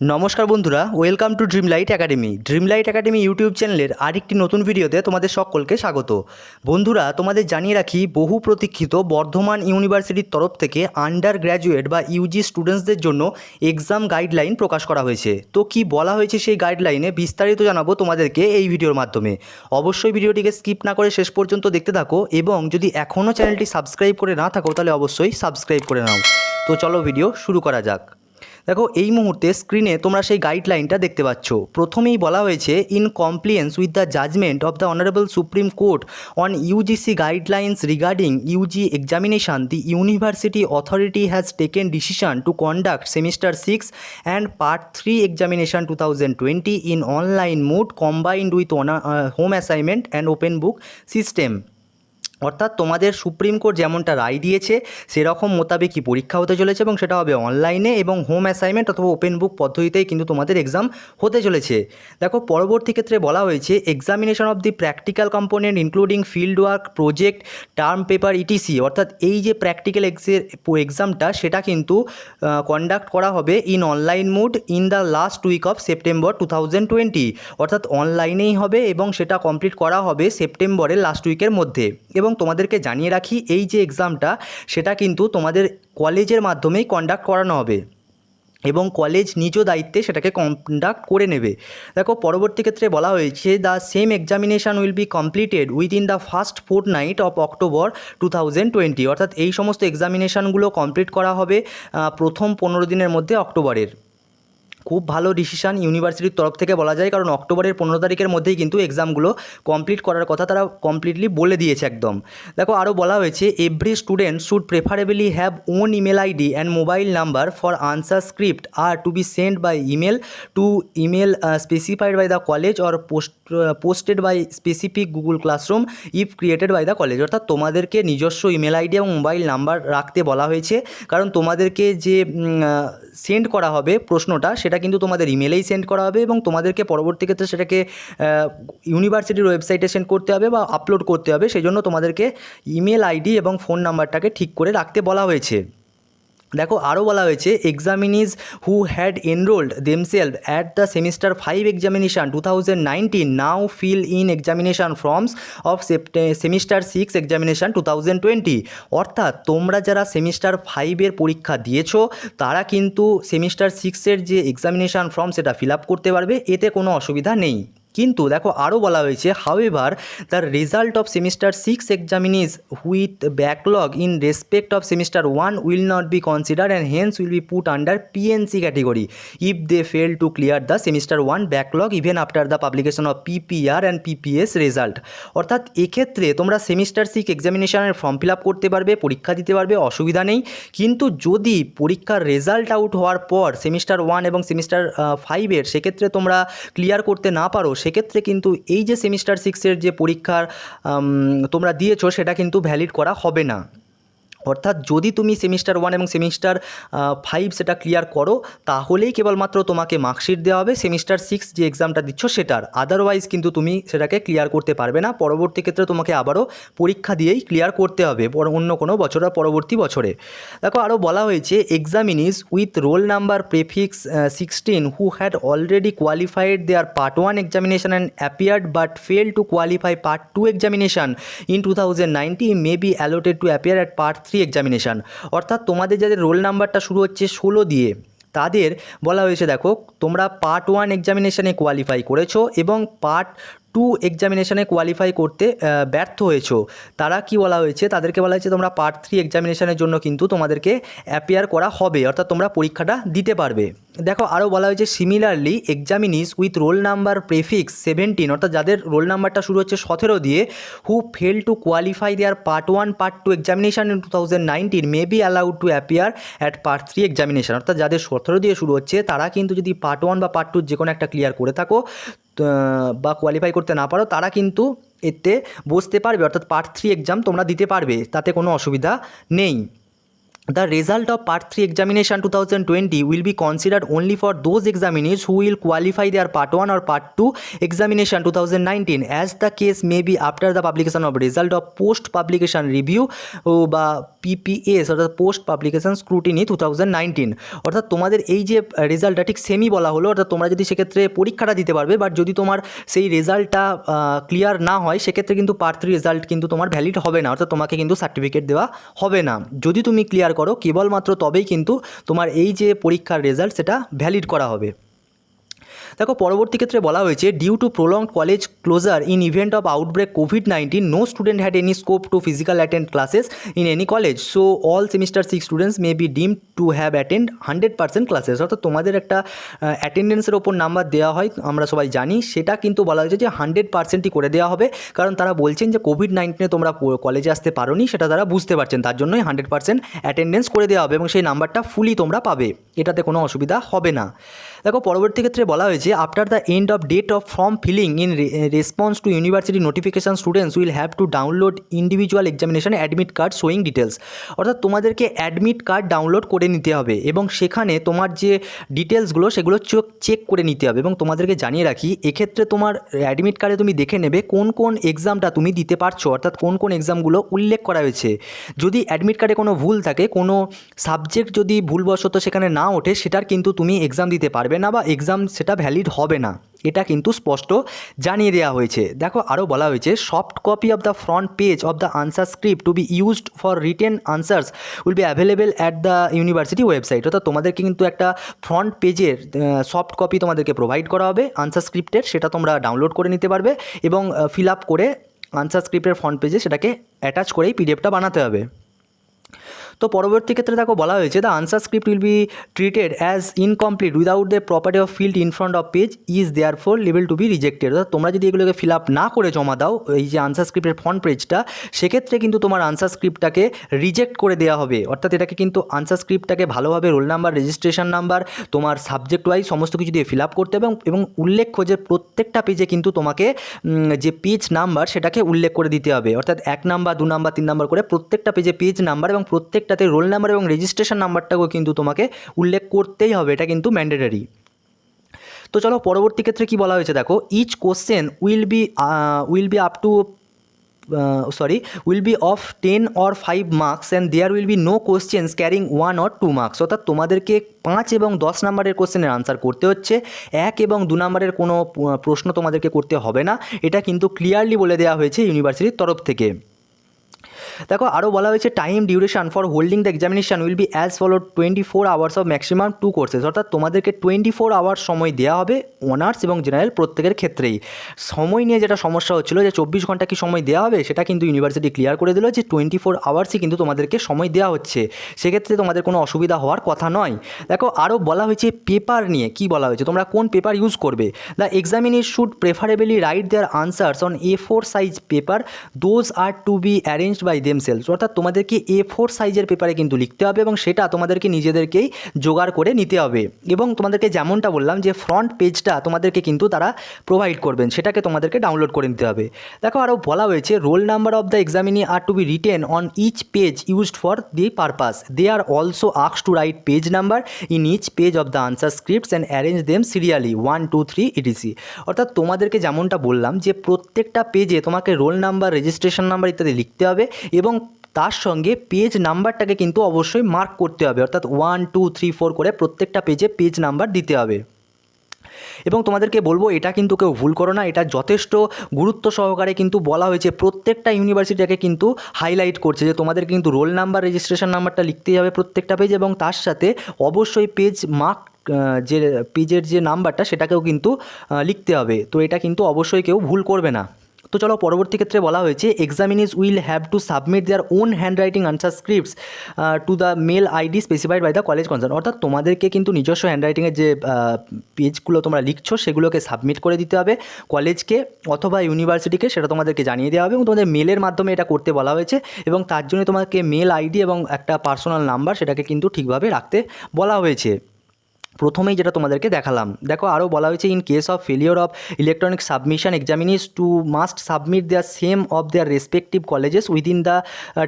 নমস্কার বন্ধুরা, welcome to ড্রিমলাইট academy YouTube চ্যানেলের আরেকটি নতুন ভিডিওতে তোমাদের সকলকে স্বাগত। বন্ধুরা, তোমাদের জানিয়ে রাখি, বহু প্রতীক্ষিত বর্ধমান ইউনিভার্সিটির তরফ থেকে আন্ডার গ্র্যাজুয়েট বা ইউজি স্টুডেন্টসদের জন্য এক্সাম গাইডলাইন প্রকাশ করা হয়েছে। তো কি বলা হয়েছে সেই গাইডলাইনে বিস্তারিত জানাবো তোমাদেরকে এই ভিডিওর মাধ্যমে। অবশ্যই ভিডিওটিকে স্কিপ না করে শেষ পর্যন্ত দেখতে থাকো, এবং যদি এখনও চ্যানেলটি সাবস্ক্রাইব করে না থাকো তাহলে অবশ্যই সাবস্ক্রাইব করে নাও। তো চলো ভিডিও শুরু করা যাক। দেখো, এই মুহূর্তে স্ক্রিনে তোমরা সেই গাইডলাইনটা দেখতে পাচ্ছ। প্রথমেই বলা হয়েছে, in compliance with the judgment of the honourable supreme court on UGC guidelines regarding UG examination, the university authority has taken decision to conduct semester 6 and part 3 examination 2020 in online mode combined with home assignment and open book system. অর্থাৎ তোমাদের supreme court যেমনটা রায় দিয়েছে সেরকম মোতাবেকই পরীক্ষা হতে চলেছে, এবং সেটা হবে অনলাইনে এবং হোম অ্যাসাইনমেন্ট অথবা ওপেন বুক পদ্ধতিতেই কিন্তু তোমাদের এক্সাম হতে চলেছে। দেখো, পরবর্তী ক্ষেত্রে বলা হয়েছে, examination of the practical component including field work, project, term paper, etc, অর্থাৎ এই যে প্র্যাকটিক্যাল এক্সামটা সেটা কিন্তু কন্ডাক্ট করা হবে in online mode in the last week of September 2020, অর্থাৎ অনলাইনেই হবে এবং সেটা কমপ্লিট করা হবে সেপ্টেম্বরের লাস্ট উইকের মধ্যে। এবং তোমাদেরকে জানিয়ে রাখি, এই যে এক্সামটা সেটা কিন্তু তোমাদের কলেজের মাধ্যমেই কন্ডাক্ট করানো হবে এবং কলেজ নিজ দায়িত্বে সেটাকে কন্ডাক্ট করে নেবে। দেখো, পরবর্তী ক্ষেত্রে বলা হয়েছে, the same examination will be completed within the first fortnight of October 2020, অর্থাৎ এই সমস্ত এক্সামিনেশানগুলো কমপ্লিট করা হবে প্রথম 15 দিনের মধ্যে অক্টোবরের। খুব ভালো ডিসিশান ইউনিভার্সিটির তরফ থেকে বলা যায়, কারণ অক্টোবরের 15 তারিখের মধ্যেই কিন্তু এক্সামগুলো কমপ্লিট করার কথা তারা কমপ্লিটলি বলে দিয়েছে একদম। দেখো, আরও বলা হয়েছে, every student should preferably have own email ID and mobile number for answer script are to be send by email to email specified by the college or posted by specific Google classroom if created by the college. অর্থাৎ তোমাদেরকে নিজস্ব email ID এবং mobile number রাখতে বলা হয়েছে, কারণ তোমাদেরকে যে সেন্ড করা হবে প্রশ্নটা সেটা কিন্তু তোমাদের ইমেলেই সেন্ড করা হবে, এবং তোমাদেরকে পরবর্তী ক্ষেত্রে সেটাকে ইউনিভার্সিটির ওয়েবসাইটে সেন্ড করতে হবে বা আপলোড করতে হবে। সেই জন্য তোমাদেরকে ইমেল আইডি এবং ফোন নাম্বারটাকে ঠিক করে রাখতে বলা হয়েছে। দেখো, আরও বলা হয়েছে, examinees who had enrolled themselves at the semester 5 examination 2019 now fill in examination forms of semester 6 examination 2020। অর্থাৎ তোমরা যারা সেমিস্টার 5-এর পরীক্ষা দিয়েছো তারা কিন্তু সেমিস্টার 6-এর যে এক্সামিনেশান ফর্ম সেটা ফিল আপ করতে পারবে, এতে কোনো অসুবিধা নেই। কিন্তু দেখো, আরও বলা হয়েছে, however the result of semester 6 examinees with backlog in respect of semester 1 will not be consider and hence will be put under PNC category if they fail to clear the semester 1 backlog even after the publication of PPR and PPS result. অর্থাৎ এক্ষেত্রে তোমরা semester 6 এক্সামিনেশনের form fill up করতে পারবে, পরীক্ষা দিতে পারবে, অসুবিধা নেই। কিন্তু যদি পরীক্ষার রেজাল্ট আউট হওয়ার পর সেমিস্টার 1 এবং সেমিস্টার 5-এর সেক্ষেত্রে তোমরা ক্লিয়ার করতে না পারো, সেক্ষেত্রে কিন্তু এই যে সেমিস্টার 6-এর যে পরীক্ষার তোমরা দিয়েছো সেটা কিন্তু ভ্যালিড করা হবে না। অর্থাৎ যদি তুমি সেমিস্টার 1 এবং সেমিস্টার 5 সেটা ক্লিয়ার করো, তাহলেই কেবলমাত্র তোমাকে মার্কশিট দেওয়া হবে সেমিস্টার 6 যে এক্সামটা দিচ্ছ সেটার। আদারওয়াইজ কিন্তু তুমি সেটাকে ক্লিয়ার করতে পারবে না। পরবর্তী ক্ষেত্রে তোমাকে আবারও পরীক্ষা দিয়েই ক্লিয়ার করতে হবে অন্য কোনো বছর বা পরবর্তী বছরে। দেখো, আরও বলা হয়েছে, examinees with roll number prefix 16 who had already qualified there part 1 examination and appeared but fail to qualify part 2 examination in 2019 may B allotted two appear at part 3 examination. অর্থাৎ তোমাদের যাদের রোল নাম্বারটা শুরু হচ্ছে 16 দিয়ে, তাদের বলা হয়েছে, দেখো তোমরা পার্ট 1 এক্সামিনেশানে কোয়ালিফাই করেছো এবং পার্ট 2 এক্সামিনেশানে কোয়ালিফাই করতে ব্যর্থ হয়েছো, তারা কি বলা হয়েছে, তাদেরকে বলা হয়েছে তোমরা পার্ট 3 এক্সামিনেশানের জন্য কিন্তু তোমাদেরকে অ্যাপিয়ার করা হবে, অর্থাৎ তোমরা পরীক্ষাটা দিতে পারবে। দেখো, আরও বলা হয়েছে, similarly examinees with roll number prefix 17, অর্থাৎ যাদের রোল নাম্বারটা শুরু হচ্ছে 17 দিয়ে, who fail to qualify their part 1 part 2 examination in 2019 may be allowed to appear at part 3 examination. অর্থাৎ যাদের 17 দিয়ে শুরু হচ্ছে তারা কিন্তু যদি পার্ট 1 বা পার্ট 2 যে কোনো একটা ক্লিয়ার করে থাকো বা কোয়ালিফাই করতে না পারো, তারা কিন্তু এতে বসতে পারবে, অর্থাৎ পার্ট 3 এক্সাম তোমরা দিতে পারবে, তাতে কোনো অসুবিধা নেই। The result of Part 3 examination 2020 will be considered only for those examinees who will qualify their Part 1 or Part 2 examination 2019 as the case may be after the publication of result of post publication review বা PPS অর্থাৎ post publication scrutiny 2019। অর্থাৎ তোমাদের এই যে রেজাল্টটা ঠিক সেমই বলা হলো, অর্থাৎ তোমরা যদি সেক্ষেত্রে পরীক্ষাটা দিতে পারবে, বাট যদি তোমার সেই রেজাল্টটা ক্লিয়ার না হয় সেক্ষেত্রে কিন্তু পার্ট 3 রেজাল্ট কিন্তু তোমার ভ্যালিড হবে না, অর্থাৎ তোমাকে কিন্তু সার্টিফিকেট দেওয়া হবে না। যদি তুমি ক্লিয়ার করো কেবলমাত্র তবেই কিন্তু তোমার এই যে পরীক্ষার রেজাল্ট সেটা ভ্যালিড করা হবে। দেখো পরবর্তী ক্ষেত্রে বলা হয়েছে due to prolonged college closure in event of outbreak COVID-19 no student had any scope to physical attend classes in any college, so all semester 6 students may be deemed to have attend 100% classes. অর্থাৎ তোমাদের একটা অ্যাটেন্ডেন্সের ওপর number দেওয়া হয়, আমরা সবাই জানি, সেটা কিন্তু বলা হয়েছে যে 100%ই করে দেওয়া হবে, কারণ তারা বলছেন যে COVID-19 তোমরা কলেজে আসতে পারোনি সেটা তারা বুঝতে পারছেন, তার জন্যই 100% অ্যাটেন্ডেন্স করে দেওয়া হবে এবং সেই নাম্বারটা ফুলি তোমরা পাবে, এটাতে কোনো অসুবিধা হবে না। দেখো পরবর্তী ক্ষেত্রে বলা হয়েছে after the end of date of form filling in response to university notification students will have to download individual examination admit card showing details. অর্থাৎ তোমাদেরকে অ্যাডমিট কার্ড ডাউনলোড করে নিতে হবে এবং সেখানে তোমার যে ডিটেলসগুলো সেগুলো চেক করে নিতে হবে। এবং তোমাদেরকে জানিয়ে রাখি এক্ষেত্রে তোমার অ্যাডমিট কার্ডে তুমি দেখে নেবে কোন কোন এক্সামটা তুমি দিতে পারছো, অর্থাৎ কোন কোন এক্সামগুলো উল্লেখ করা হয়েছে। যদি অ্যাডমিট কার্ডে কোনো ভুল থাকে, কোনো সাবজেক্ট যদি ভুলবশত সেখানে না ওঠে, সেটার কিন্তু তুমি এক্সাম দিতে পারবে না বা এক্সাম সেটা ভ্যালিড হবে না, এটা কিন্তু স্পষ্ট জানিয়ে দেওয়া হয়েছে। দেখো আরও বলা হয়েছে soft copy of the front page of the answer script to be used for written answers will be available at the university website. অর্থাৎ তোমাদেরকে কিন্তু একটা ফ্রন্ট পেজের সফট কপি তোমাদেরকে প্রোভাইড করা হবে আনসার স্ক্রিপ্টের, সেটা তোমরা ডাউনলোড করে নিতে পারবে এবং ফিল আপ করে আনসার স্ক্রিপ্টের ফ্রন্ট পেজে সেটাকে অ্যাটাচ করেই পিডিএফটা বানাতে হবে। তো পরবর্তী ক্ষেত্রে দেখো বলা হয়েছে the answer script will be treated as incomplete without the property of field in front of page is therefore লেভেল টু বি রিজেক্টেড। অর্থাৎ তোমরা যদি এগুলোকে ফিল আপ না করে জমা দাও এই যে আনসার স্ক্রিপ্টের ফ্রন্ট পেজটা, সেক্ষেত্রে কিন্তু তোমার আনসার স্ক্রিপ্টটাকে রিজেক্ট করে দেওয়া হবে। অর্থাৎ এটাকে কিন্তু আনসার স্ক্রিপ্টটাকে ভালোভাবে রোল নাম্বার, রেজিস্ট্রেশন নাম্বার, তোমার সাবজেক্ট ওয়াইজ সমস্ত কিছু দিয়ে ফিল আপ করতে হবে এবং উল্লেখ্য যে প্রত্যেকটা পেজে কিন্তু তোমাকে যে পেজ নাম্বার সেটাকে উল্লেখ করে দিতে হবে। অর্থাৎ 1 নাম্বার, 2 নাম্বার, 3 নাম্বার করে প্রত্যেকটা পেজে পেজ নাম্বার এবং প্রত্যেকটাতে রোল নাম্বার এবং রেজিস্ট্রেশন নাম্বারটাকেও কিন্তু তোমাকে উল্লেখ করতেই হবে, এটা কিন্তু ম্যান্ডেটরি। তো চলো পরবর্তী ক্ষেত্রে কি বলা হয়েছে দেখো each question will be up to will be of 10 or 5 marks and there will be no questions carrying 1 or 2 marks। অর্থাৎ তোমাদেরকে 5 এবং 10 নাম্বারের কোশ্চেনের আনসার করতে হচ্ছে, 1 এবং 2 নাম্বারের কোনো প্রশ্ন তোমাদেরকে করতে হবে না, এটা কিন্তু ক্লিয়ারলি বলে দেওয়া হয়েছে ইউনিভার্সিটির তরফ থেকে। দেখো আরও বলা হয়েছে time duration for holding the examination will be as follow 24 hours of maximum 2 courses. অর্থাৎ তোমাদেরকে 24 আওয়ার্স সময় দেওয়া হবে অনার্স এবং জেনারেল প্রত্যেকের ক্ষেত্রেই। সময় নিয়ে যেটা সমস্যা হচ্ছিলো যে 24 ঘন্টা কি সময় দেওয়া হবে, সেটা কিন্তু ইউনিভার্সিটি ক্লিয়ার করে দিল যে 24 আওয়ার্সই কিন্তু তোমাদেরকে সময় দেওয়া হচ্ছে, সেক্ষেত্রে তোমাদের কোনো অসুবিধা হওয়ার কথা নয়। দেখো আরও বলা হয়েছে পেপার নিয়ে কি বলা হয়েছে, তোমরা কোন পেপার ইউজ করবে। The examiner should preferably write their answers on A4 size paper, those are to be arranged by themselves. অর্থাৎ তোমাদেরকে A4 সাইজের পেপারে কিন্তু লিখতে হবে এবং সেটা তোমাদেরকে নিজেদেরকেই জোগাড় করে নিতে হবে এবং তোমাদেরকে যেমনটা বললাম যে ফ্রন্ট পেজটা তোমাদেরকে কিন্তু তারা প্রোভাইড করবেন, সেটাকে তোমাদেরকে ডাউনলোড করে নিতে হবে। দেখো আরও বলা হয়েছে roll number of the examinee are to be written on each page used for the purpose, they are also asked to write page number in each page of the answer scripts and arrange them serially 1, 2, 3 etc. অর্থাৎ তোমাদেরকে যেমনটা বললাম যে প্রত্যেকটা পেজে তোমাকে roll number, registration number ইত্যাদি লিখতে হবে এবং তার সঙ্গে পেজ নাম্বারটাকে কিন্তু অবশ্যই মার্ক করতে হবে। অর্থাৎ 1, 2, 3, 4 করে প্রত্যেকটা পেজে পেজ নাম্বার দিতে হবে। এবং তোমাদেরকে বলবো এটা কিন্তু কেউ ভুল করো না, এটা যথেষ্ট গুরুত্ব সহকারে কিন্তু বলা হয়েছে, প্রত্যেকটা ইউনিভার্সিটিকে কিন্তু হাইলাইট করছে যে তোমাদের কিন্তু রোল নাম্বার, রেজিস্ট্রেশন নাম্বারটা লিখতেই হবে প্রত্যেকটা পেজ এবং তার সাথে অবশ্যই পেজ মার্ক যে পেজের যে নাম্বারটা সেটাকেও কিন্তু লিখতে হবে। তো এটা কিন্তু অবশ্যই কেউ ভুল করবে না। তো চলো পরবর্তী ক্ষেত্রে বলা হয়েছে examinees will have to submit their own hand writing answer scripts to the mail ID specified by the college concern. অর্থাৎ তোমাদেরকে কিন্তু নিজস্ব হ্যান্ডরাইটিংয়ের যে পেজগুলো তোমরা লিখছো সেগুলোকে সাবমিট করে দিতে হবে কলেজকে অথবা ইউনিভার্সিটিকে, সেটা তোমাদেরকে জানিয়ে দেওয়া হবে এবং তোমাদের মেলের মাধ্যমে এটা করতে বলা হয়েছে এবং তার জন্য তোমাকে মেল আইডি এবং একটা পার্সোনাল নাম্বার সেটাকে কিন্তু ঠিকভাবে রাখতে বলা হয়েছে। প্রথমেই যেটা তোমাদেরকে দেখালাম, দেখো আরও বলা হয়েছে in case of failure of electronic submission examinees to must submit their same of their respective colleges within the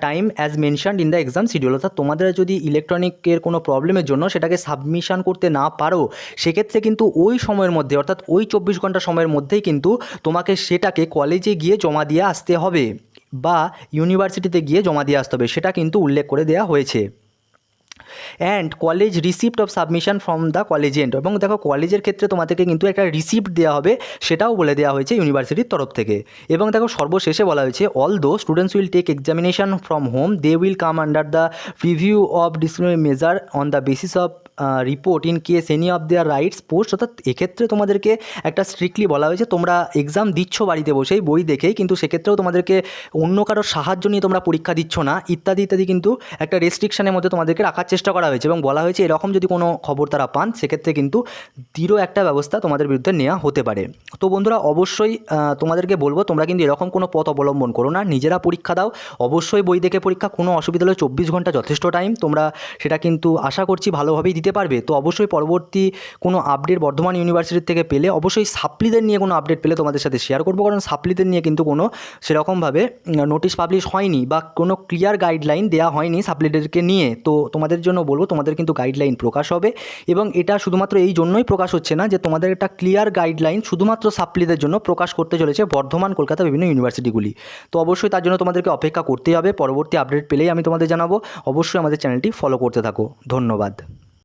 time as mentioned in the exam schedule. অর্থাৎ তোমাদের যদি ইলেকট্রনিকের কোনো প্রবলেমের জন্য সেটাকে সাবমিশন করতে না পারো, সেক্ষেত্রে কিন্তু ওই সময়ের মধ্যে অর্থাৎ ওই 24 ঘন্টা সময়ের মধ্যেই কিন্তু তোমাকে সেটাকে কলেজে গিয়ে জমা দিয়ে আসতে হবে বা ইউনিভার্সিটিতে গিয়ে জমা দিয়ে আসতে হবে, সেটা কিন্তু উল্লেখ করে দেওয়া হয়েছে। And college receipt of submission from the collegiate, এবং দেখো কলেজের ক্ষেত্রে তোমাদেরকে কিন্তু একটা রিসিপ্ট দেওয়া হবে, সেটাও বলে দেওয়া হয়েছে ইউনিভার্সিটির তরফ থেকে। এবং দেখো সর্বশেষে বলা হয়েছে all though students will take examination from home, they will come under the preview of disciplinary measure on the basis of report in case any of their rights post. অর্থাৎ এক্ষেত্রে তোমাদেরকে একটা স্ট্রিক্টলি বলা হয়েছে তোমরা এক্সাম দিচ্ছ বাড়িতে বসেই বই দেখেই, কিন্তু সেক্ষেত্রেও তোমাদেরকে অন্য কারোর সাহায্য নিয়ে তোমরা পরীক্ষা দিচ্ছ না ইত্যাদি ইত্যাদি, কিন্তু একটা রেস্ট্রিকশনের মধ্যে তোমাদেরকে রাখার চেষ্টা করা হয়েছে। এবং বলা হয়েছে এরকম যদি কোনো খবর তারা পান, সেক্ষেত্রে কিন্তু দৃঢ় একটা ব্যবস্থা তোমাদের বিরুদ্ধে নেওয়া হতে পারে। তো বন্ধুরা অবশ্যই তোমাদেরকে বলবো তোমরা কিন্তু এরকম কোনো পথ অবলম্বন করো না, নিজেরা পরীক্ষা দাও, অবশ্যই বই দেখে পরীক্ষা, কোনো অসুবিধা হলে 24 ঘন্টা যথেষ্ট টাইম, তোমরা সেটা কিন্তু আশা করছি ভালোভাবেই দিতে পারবে। তো অবশ্যই পরবর্তী কোনো আপডেট বর্ধমান ইউনিভার্সিটির থেকে পেলে, অবশ্যই সাপ্লিদের নিয়ে কোনো আপডেট পেলে তোমাদের সাথে শেয়ার করবো, কারণ সাপ্লিদের নিয়ে কিন্তু কোনো সেরকমভাবে নোটিশ পাবলিশ হয়নি বা কোনো ক্লিয়ার গাইডলাইন দেওয়া হয়নি সাপ্লিদেরকে নিয়ে। তো তোমাদের জন্য বলবো তোমাদের কিন্তু গাইডলাইন প্রকাশ হবে, এবং এটা শুধুমাত্র এই জন্যই প্রকাশ হচ্ছে না যে তোমাদের একটা ক্লিয়ার গাইডলাইন শুধুমাত্র সাপ্লিদের জন্য প্রকাশ করতে চলেছে বর্ধমান, কলকাতা বিভিন্ন ইউনিভার্সিটিগুলি। তো অবশ্যই তার জন্য তোমাদেরকে অপেক্ষা করতেই হবে, পরবর্তী আপডেট পেলেই আমি তোমাদের জানাবো। অবশ্যই আমাদের চ্যানেলটি ফলো করতে থাকো। ধন্যবাদ।